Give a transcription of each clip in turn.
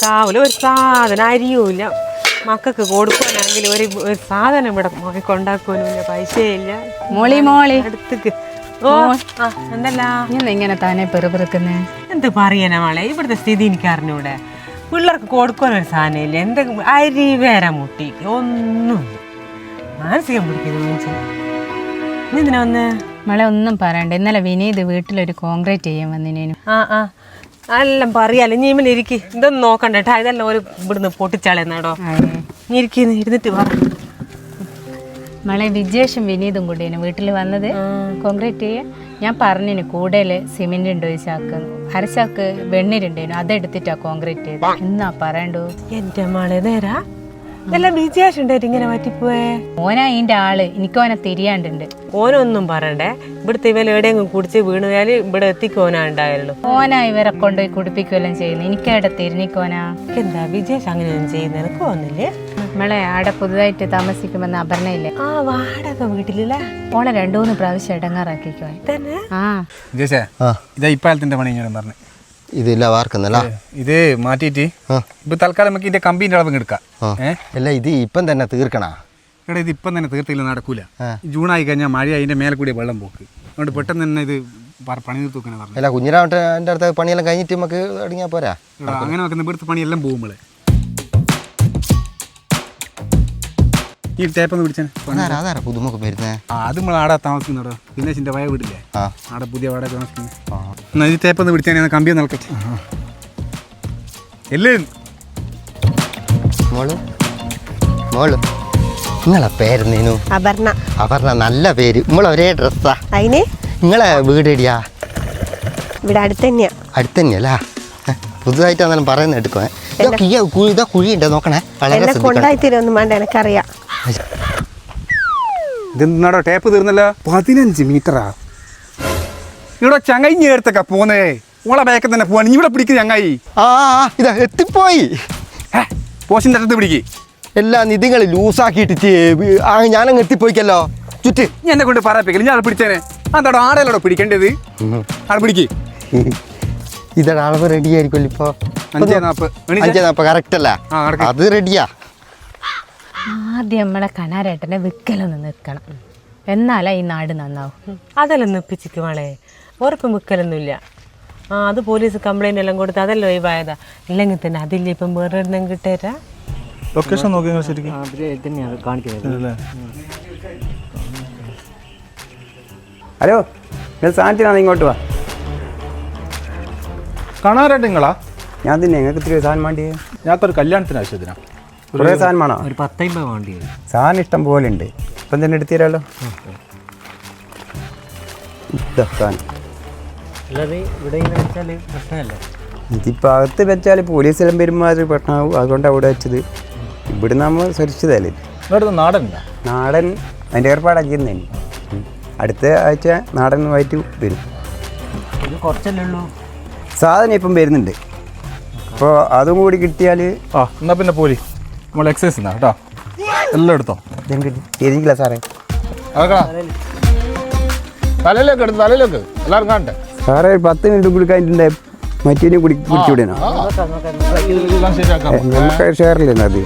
കാവല് ഒരു സാധനം അരിയുമില്ല, മക്കൾക്ക് കൊടുക്കാനാണെങ്കിൽ ഒരു സാധനം ഇവിടെ കൊണ്ടാക്കാനുമില്ല, പൈസയില്ല. മോളി അടുത്തേക്ക് ഓ എന്തല്ല ഇങ്ങനെ താനെ പെറുപിറുക്കുന്നേ? എന്ത് പറയാനാ മോളെ, ഇവിടുത്തെ സ്ഥിതി എനിക്ക് അറിഞ്ഞൂടെ. പിള്ളേർക്ക് കൊടുക്കാനൊരു സാധനമില്ല, എന്തെങ്കിലും അരി വേറെ മുട്ടി ഒന്നുമില്ല. മാനസികം പിടിക്കുന്നു മനുഷ്യൻ. നീ എന്തിനാ വന്ന്? മോളെ ഒന്നും പറയണ്ട, ഇന്നലെ വിനീത് വീട്ടിലൊരു കോൺക്രീറ്റ് ചെയ്യാൻ വന്നിനേനു. എല്ലാം പറയാലോ, നീ ഇമ്മ ഇരിക്കി, ഇതൊന്നും നോക്കണ്ടേട്ടാ, ഇതെല്ലാം ഒരു ഇവിടുന്ന് പൊട്ടിച്ചാളെന്നാടോ. നീ ഇരിക്കുന്നു, ഇരുന്നിട്ട് പറ. മോളെ വിജേഷും വിനീതും കൂടിയാണ് വീട്ടിൽ വന്നത് കോൺക്രീറ്റ് ചെയ്യാൻ. ഞാൻ പറഞ്ഞിന് കൂടുതൽ സിമെന്റ് ഉണ്ട്, ഒരു ചാക്ക് അരച്ചാക്ക് വെണ്ണീരുണ്ടേനു, അതെടുത്തിട്ടാ കോൺക്രീറ്റ് ചെയ്ത്. എന്നാ പറയണ്ടോ എന്റെ മോളെ, നേരാ ഇതെല്ലാം വിജയാശുണ്ടായിട്ട് ഇങ്ങനെ പറ്റിപ്പോയേ? ഓനാ ഇതിന്റെ ആള്, എനിക്കോനെ തിരിയാണ്ടുണ്ട്. ഓനൊന്നും പറയണ്ടേ, ഇവിടുത്തെ ഇവൻ എവിടെയെങ്കിലും കുടിച്ച് വീണുപോയാല് ഇവിടെ എത്തിക്കോനാ ഉണ്ടായുള്ളൂ. ഓനാ ഇവരെ കൊണ്ടുപോയി കുടിപ്പിക്കുകയെല്ലാം ചെയ്യുന്നു, എനിക്കവിടെ തിരിഞ്ഞിക്കോനാ. എന്താ വിജേഷ് അങ്ങനെയൊന്നും ചെയ്യുന്ന എനിക്ക് തോന്നില്ലേ? നമ്മളെ ആടെ പുതുതായിട്ട് താമസിക്കുമെന്ന് അപർണയില്ലേ, വാടക വീട്ടിലല്ലേ, ഓളെ 2-3 പ്രാവശ്യം ഇടങ്ങാറാക്കിക്കോ തന്നെ. ഇതാ ഇപ്പാലത്തിന്റെ പണി ഞാൻ പറഞ്ഞു. ഇതില്ല വാർക്കുന്നല്ല, ഇത് മാറ്റിയിട്ട് ഇപ്പൊ തൽക്കാലം നമുക്ക് ഇതിന്റെ കമ്പീന്റെ അളവ് എടുക്കാം. അല്ല ഇത് ഇപ്പം തന്നെ തീർക്കണ. എടാ ഇത് ഇപ്പം തന്നെ തീർത്തില്ല, നടക്കൂല. ജൂണായി കഴിഞ്ഞാൽ മഴ അതിന്റെ മേലെ കൂടി വെള്ളം പോക്ക്, അതുകൊണ്ട് പെട്ടെന്ന് തന്നെ ഇത് പണി തീർത്തുവെക്കാൻ പറഞ്ഞു. അല്ല കുഞ്ഞിരാവട്ടെ എൻ്റെ അടുത്ത് പണിയെല്ലാം കഴിഞ്ഞിട്ട് നമുക്ക് അടങ്ങിയാൽ പോരാ. അങ്ങനെ വെക്കുന്ന ഇവിടുത്തെ പണിയെല്ലാം പോകുമ്പോളെ ഈ ടേപ്പൊന്ന് പിടിച്ചാൽ അതാരാ പുതുമൊക്കെ വരുന്നേ? അത് നമ്മൾ ആടെ താമസിക്കുന്നോ, ദിനേശിന്റെ വയ വീടില്ലേ, ആടെ പുതിയ വാടക താമസിക്കുന്നത്. ഈ ടേപ്പൊന്ന് പിടിച്ചാൽ ഞാൻ കമ്പി നിൽക്കട്ടെ. എല്ലാം മോള് മോള് നിങ്ങളെ പേരെന്തേനു? അപർണ. അപർണ, നല്ല പേര്. നമ്മളെ ഒരേ ഡ്രസ്സാ. അതിന് നിങ്ങളെ വീട് എടിയാ? ഇവിടെ അടുത്ത് തന്നെയാ. അടുത്ത് തന്നെയല്ല, പുതുതായിട്ടാണെന്നാലും പറയുന്നത് എടുക്കുവേ. ഇതാ കുഴിയുണ്ട്, നോക്കണേ. വളരെ കൊണ്ടായിത്തീരൊന്നും വേണ്ട, എനിക്കറിയാം. ഇതെന്നാടോ ടേപ്പ് തീർന്നല്ലോ. 15 മീറ്ററാ ഇവിടെ. ചങ്ങായി എടുത്തൊക്കെ പോന്നേ, ഓളെ ബാക്കിൽ തന്നെ പോവാണ്. ഇവിടെ പിടിക്കുക ചങ്ങായി. ഇതാ എത്തിപ്പോയി. പോസ്റ്റിന്റെ അടുത്ത് പിടിക്ക്. എല്ലാം നിധികൾ ലൂസാക്കിയിട്ട് ഞാനങ്ങ് എത്തിപ്പോയിക്കല്ലോ. ചുറ്റ് ഞാൻ എന്നെ കൊണ്ട് പറയിപ്പിക്കില്ല, ഞാൻ പിടിച്ചേനെ. അതാടോ ആടലോടോ പിടിക്കേണ്ടത്, ആടെ പിടിക്ക്. ഇതാ അളവ് റെഡി ആയിരിക്കുമല്ലോ ഇപ്പൊ. 5:40 കറക്റ്റ് അല്ല? അത് റെഡിയാ. ആദ്യം നമ്മളെ കണാരേട്ടനെ വിൽക്കലൊന്ന് നിൽക്കണം, എന്നാലാ ഈ നാട് നന്നാവും. അതെല്ലാം നിപ്പിച്ചിക്ക് മോളെ, ഉറപ്പ് വിൽക്കലൊന്നുമില്ല. അത് പോലീസ് കംപ്ലൈന്റ് എല്ലാം കൊടുത്ത് അതെല്ലാം ഒഴിവായതാ. ഇല്ലെങ്കിൽ തന്നെ അതില്ല, ഇപ്പം വേറെ എണ്ണം കിട്ടേരാ. ലൊക്കേഷൻ നോക്കി ശരിക്കും ഹലോ, സാധനത്തിനാണ് ഇങ്ങോട്ട് വാ. കാണാറായിട്ട് നിങ്ങളാ? ഞാൻ തന്നെ നിങ്ങൾക്ക് ഇത്തിരി സാധനം വേണ്ടി. ഞങ്ങൾക്കൊരു കല്യാണത്തിന് ആവശ്യത്തിനാ. കുറേ സാധനം വേണോ? ഒരു 10-50 വേണ്ടി. സാധനം ഇഷ്ടം പോലെ ഉണ്ട്, ഇപ്പം തന്നെ എടുത്തു തരാമല്ലോ. ഇതിപ്പോൾ അകത്ത് വെച്ചാൽ പോലീസെല്ലാം പെരുമാറി പ്രശ്നമാവും, അതുകൊണ്ടാണ് അവിടെ വെച്ചത്. ഇവിടെ നമ്മൾ സുരക്ഷിതല്ലേ. നാടൻ നാടൻ അതിൻ്റെ ഏർപ്പാടാക്കിയിരുന്നേ. അടുത്ത ആഴ്ച നാടനുമായിട്ട് വരും. കുറച്ചല്ലേ ഉള്ളൂ സാധനം, ഇപ്പം വരുന്നുണ്ട്. അപ്പോൾ അതും കൂടി കിട്ടിയാൽ എന്നാ പിന്നെ പോരി നമ്മൾ എക്സസൈസ് എന്നാ കേട്ടോ. എല്ലാം എടുത്തോ. ശരിക്കില്ല സാറേ, തലയിലേക്ക് എടുത്ത് തലയിലേക്ക് എല്ലാവരും കാണട്ടെ. സാറേ 10 മിനിറ്റ് കൂടി കഴിഞ്ഞിട്ടുണ്ടെ മറ്റേനെ കൂടി കുടിച്ചുവിടണം. നമുക്ക് ഷെയറില്ലേ അത്?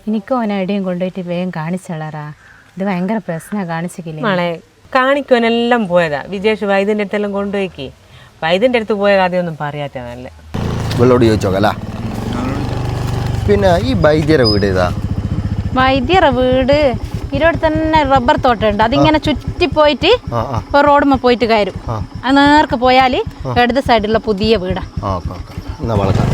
എനിക്കും ഓനെ എവിടെയും കൊണ്ടുപോയിട്ട് വേഗം കാണിച്ചളറാ, ഇത് ഭയങ്കര പ്രശ്നമാണ്. കാണിച്ചില്ലേ മോളെ? കാണിക്കുവാനെല്ലാം പോയതാ. വിജേഷ് വൈദ്യൻ്റെ അടുത്തെല്ലാം കൊണ്ടുപോയിക്ക്. വൈദ്യൻ്റെ അടുത്ത് പോയ കാര്യമൊന്നും പറയാത്ത നല്ല. ഇവളോട് ചോദിച്ചോക്കല്ല. പിന്നെ ഈ വൈദ്യരെ വീട് ഏതാ? വൈദ്യറെ വീട് ഇരുപത്തി തന്നെ റബ്ബർ തോട്ടമുണ്ട്, അതിങ്ങനെ ചുറ്റി പോയിട്ട് ഇപ്പൊ റോഡുമ്മ പോയിട്ട് കയറും. അത് നേർക്ക് പോയാൽ ഇടത് സൈഡിലുള്ള പുതിയ വീടാ. എന്നാ വളക്കാം.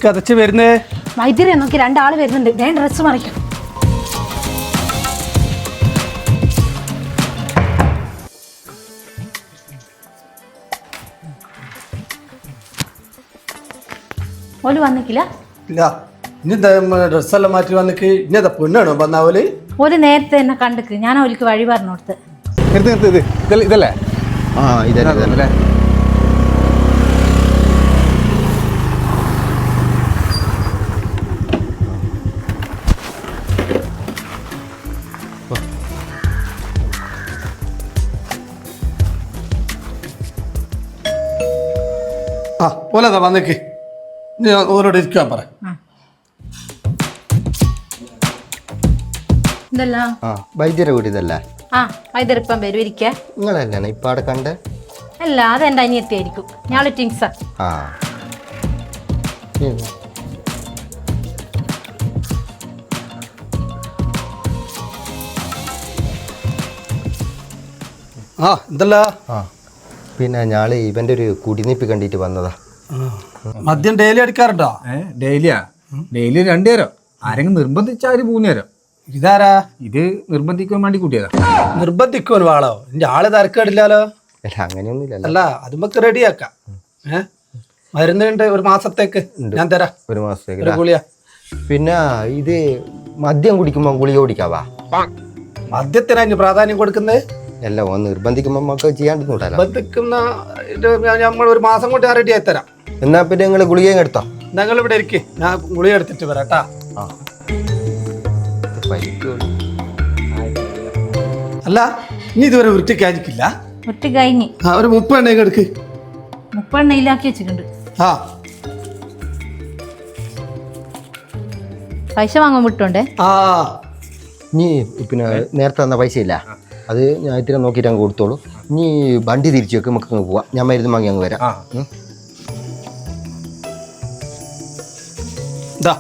കതച്ച് വരുന്നേ. വൈദ്യരെ നോക്കി 2 ആള് വരുന്നുണ്ട്, വേണ്ട ഡ്രസ്സ് മറിക്കും. ഓല് വന്നിക്കില്ല? ഇല്ല, ഇനി ഡ്രസ്സെല്ലാം മാറ്റി വന്നിക്ക്. ഇനി അതാ പൊന്നാണോ വന്നാവല്? ഓല് നേരത്തെ തന്നെ കണ്ടിക്ക്, ഞാൻ ഓലിക്ക് വഴി പറഞ്ഞു കൊടുത്ത്. ഇതല്ലേ ആ ഇതല്ലേ ഇതല്ലേ. ആ ഓലതാ വന്നേക്ക് നീ ഓരോട് ഇരിക്കാൻ പറ. ഇതല്ല ആ വൈദ്യരെ വീട് ഇതല്ലേ? ആ വൈദ്യരിപ്പം വരും ഇരിക്കേ. നിങ്ങളല്ലേ ഇപ്പം അവിടെ കണ്ട്? അല്ല അതെൻ്റെ അനിയത്തിയായിരിക്കും. ഞാള് ടിങ്സാ. ആ ആ എന്തല്ല ആ പിന്നെ ഞാള് ഇവൻ്റെ ഒരു കുടിനിപ്പ് കണ്ടിട്ട് വന്നതാ. മദ്യം ഡെയിലി അടിക്കാറുണ്ടോ? ഡെയിലിയാ? ഡെയിലി 2 നേരം. ആരെങ്കിലും നിർബന്ധിച്ചാൽ 3 നേരം. ഇതാരാ? ഇത് നിർബന്ധിക്കാൻ വേണ്ടി കൂട്ടിയതാ. നിർബന്ധിക്കുവൻ വാളോ? എന്റെ ആള് തരക്കേടില്ലാലോ. അല്ല അങ്ങനെയൊന്നുമില്ലല്ലോ. അല്ല അത് നമുക്ക് റെഡിയാക്കാം. മരുന്നുണ്ട് 1 മാസത്തേക്ക് ഞാൻ തരാം. 1 മാസത്തേക്ക് ഒരു ഗുളിയ. പിന്നെ ഇത് മദ്യം കുടിക്കുമ്പോൾ ഗുളിക കുടിക്കാവാ? മദ്യത്തിനാ ഇനി പ്രാധാന്യം കൊടുക്കുന്നത്? അല്ല ഓൻ നിർബന്ധിക്കുമ്പോൾ നമുക്ക് ചെയ്യാണ്ടിരുന്നൂടല്ലോ. നിർബന്ധിക്കുന്ന നമ്മൾ 1 മാസം കൊണ്ട് ഞാൻ റെഡി ആയി തരാം. എന്നാ പിന്നെ നിങ്ങൾ ഗുളികയും എടുത്തോ? ഞങ്ങൾ ഇവിടെ ഇരിക്കും, ഞാൻ ഗുളിക എടുത്തിട്ട് വരാം കേട്ടാ. അല്ല നീ ഇതുവരെ വൃത്തിക്കായിരിക്കില്ല? ഒറ്റ കഴിഞ്ഞ് ഒരു 30 എണ്ണ എടുക്ക്. 30 എണ്ണയിലാക്കി വെച്ചിട്ടുണ്ട്. ആ പൈസ വാങ്ങാൻ വിട്ടോണ്ടേ. ആ നീ പിന്നെ നേരത്തെ തന്ന പൈസ ഇല്ല, അത് ഞാൻ ഇത്തിരി നോക്കിയിട്ട് അങ്ങ് കൊടുത്തോളൂ. നീ വണ്ടി തിരിച്ചു വെക്ക്, നമുക്ക് അങ്ങ് പോവാം. ഞാൻ മരുന്ന് വാങ്ങി അങ്ങ് വരാം. ഇതാ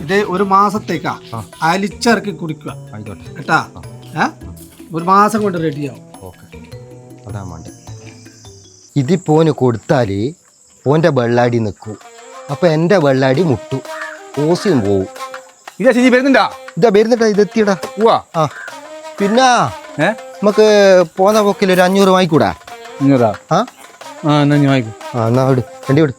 ഇത് 1 മാസത്തേക്കാ അലിച്ചിറക്കി കുടിക്കുക കേട്ടാ. 1 മാസം കൊണ്ട് റെഡിയാവും. ഓക്കെ, അതാ വേണ്ട. ഇതിപ്പോന് കൊടുത്താൽ ഓൻ്റെ വെള്ളാടി നിൽക്കും, അപ്പം എൻ്റെ വെള്ളാടി മുട്ടും, ഓസിയും പോവും. ഇതാ ശരി വരുന്നുണ്ടാ? ഇതാ വരുന്നിട്ടാ, ഇതെത്തിയടാ. പോവാ. ആ പിന്നെ നമുക്ക് പോന്ന പോക്കിൽ ഒരു 500 വാങ്ങിക്കൂടാ? 500? ആ എന്നാ ഞാൻ വാങ്ങിക്കും. ആ എന്നാ വിട്, വണ്ടി വിട്.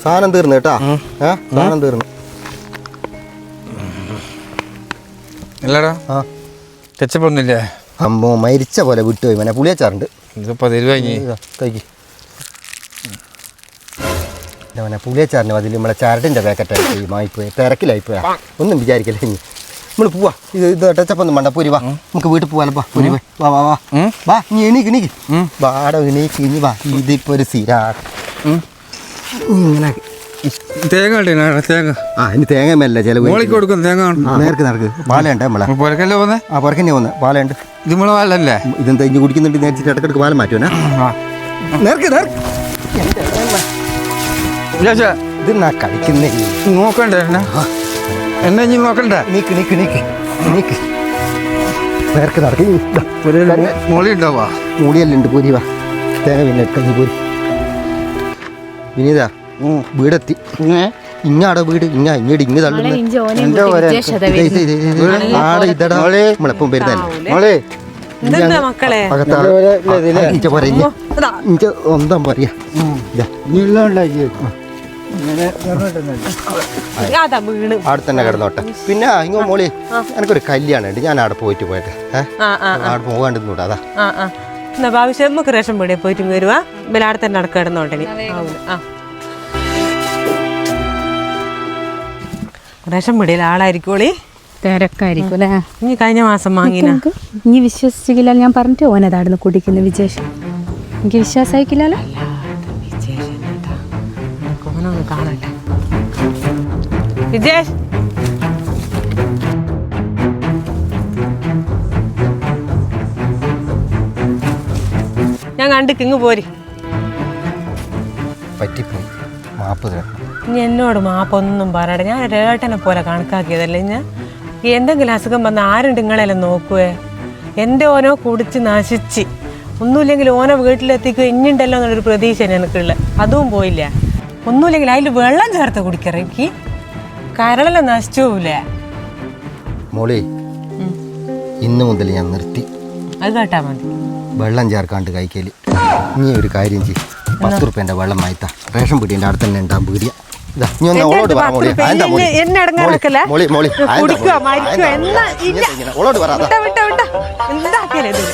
സാധനം തീർന്നു കേട്ടാ. സാധനം തീർന്നു. അല്ലടാ തെച്ചപ്പൊന്നുമില്ലേ? അമ്മോ മരിച്ച പോലെ വിട്ടുപോയി. മനെ പുളിയച്ചാറുണ്ട്. ഇതിപ്പോ തരുവാങ്ങി കഴിക്ക്. മനെ പുളിയച്ചാറിന് അതിൽ നമ്മളെ ചരടിൻ്റെ പാക്കറ്റായി മായിപ്പോയി, തിരക്കിലായിപ്പോയാ. ഒന്നും വിചാരിക്കല്ലേ. ഇനി നമ്മൾ പോവാ. ഇത് ടച്ചപ്പൊന്നും വേണ്ട, പോരി വാ, നമുക്ക് വീട്ടിൽ പോവാലോ. പോരി പോയി വാ വാ വാ വാ. ഇനി എണീക്ക് എണീക്ക് വാട എണീക്ക്. ഇനി വാ, ഇതിപ്പോ ഒരു സിരാ ഇങ്ങനെ. തേങ്ങ തേങ്ങ. ആ ഇനി തേങ്ങ മേലല്ല ചില കൊടുക്കും. തേങ്ങ നേർക്ക് നടക്ക്. പാലുണ്ട് നമ്മളെ പുരക്കല്ലേ പോന്നെ? ആ പുറക്കന്നെ പോന്നെ. പാലുണ്ട്. ഇത് നമ്മളെ പാലല്ലേ? ഇതെന്താ ഇഞ്ചി കുടിക്കുന്നുണ്ട് നേരിച്ചിട്ട് ഇടക്കിടക്ക് പാലം മാറ്റുവനെ. നേർക്ക് നേർക്ക്. ഇത് നാ കളിക്കുന്നേ. നോക്കണ്ടേ എന്നെ ഇനി നോക്കണ്ടേ? നീക്ക് നീക്ക് നീക്ക് നീക്ക്. നേർക്ക് നടക്ക്. മോളി ഉണ്ടാവാ? മൂടിയെല്ലാം ഉണ്ട്. പോരി വാ. തേങ്ങ പിന്നെ എടുക്കഞ്ഞി പോരി. വിനീതാ വീടെത്തി. ഇങ്ങാടെ വീട് ഇങ്ങോട്ട് ഇങ്ങ് തള്ളുന്നു. നമ്മളിപ്പം വരുന്നല്ലേ ഒന്നാം പറയാ. അവിടെ തന്നെ കിടന്നോട്ടെ. പിന്നെ ഇങ്ങോ മോളി എനിക്കൊരു കല്യാണം ഉണ്ട്, ഞാൻ അവിടെ പോയിട്ട് പോയിട്ട് അവിടെ പോകാണ്ടിരുന്നൂടാ. അതാ ആവശ്യം നമുക്ക് റേഷൻ പീടിയെ പോയിട്ട് വരുവാ. ഇവിടെ അവിടെ തന്നെ നടക്കുക കിടന്നോട്ടെ. റേഷൻ പീടിയിൽ ആളായിരിക്കോളി, തിരക്കായിരിക്കും അല്ലേ? ഇനി കഴിഞ്ഞ മാസം വാങ്ങിന. ഇനി വിശ്വസിച്ചില്ല. ഞാൻ പറഞ്ഞിട്ട് ഓനതാടുന്ന് കുടിക്കുന്ന വിജേഷ്. എനിക്ക് വിശ്വാസമായിക്കില്ലല്ലോ. ഓനൊന്ന് കാണട്ടെ. വിജേഷ് ഞാൻ കണ്ടിക്ക് ഇങ്ങ് പോരി. പറ്റിപ്പോയി, മാപ്പ് തരണം. ഇനി എന്നോട് മാപ്പൊന്നും പറയട്ടെ. ഞാൻ രേട്ടനെ പോലെ കണക്കാക്കിയതല്ലേ. ഞാൻ എന്തെങ്കിലും അസുഖം വന്നാൽ ആരും നിങ്ങളെല്ലാം നോക്കുവേ. എൻ്റെ ഓനോ കുടിച്ച് നശിച്ച് ഒന്നുമില്ലെങ്കിൽ ഓനോ വീട്ടിലെത്തിക്കുക ഇനിയുണ്ടല്ലോ എന്നുള്ളൊരു പ്രതീക്ഷ എനിക്കുള്ള. അതും പോയില്ല. ഒന്നുമില്ലെങ്കിൽ അതിൽ വെള്ളം ചേർത്ത് കുടിക്കറ. എനിക്ക് കരളെല്ലാം നശിച്ചു പോവില്ലേ മോളി. ഇന്ന് മുതൽ ഞാൻ നിർത്തി. അത് കേട്ടാ മതി. വെള്ളം ചേർക്കാണ്ട് കഴിക്കല്. നീ ഒരു കാര്യം ചെയ്യും, 10 റുപ്യൻ്റെ വെള്ളം വായിത്താ. റേഷൻ പീടിയൻ്റെ അടുത്ത് തന്നെ ഉണ്ടാകും പീടിയ. ഇതാ നീ ഒന്ന് അവളോട് പറ മോളി. ആന്താ മോളി എന്നെ ഇടങ്ങാറാക്കല്ലേ? മോളി മോളി കുടിക്കുക മരിക്കുക എന്നാ ഇല്ല. അവളോട് പറ. വിട്ട എന്താക്കല്ലേ ഇത്?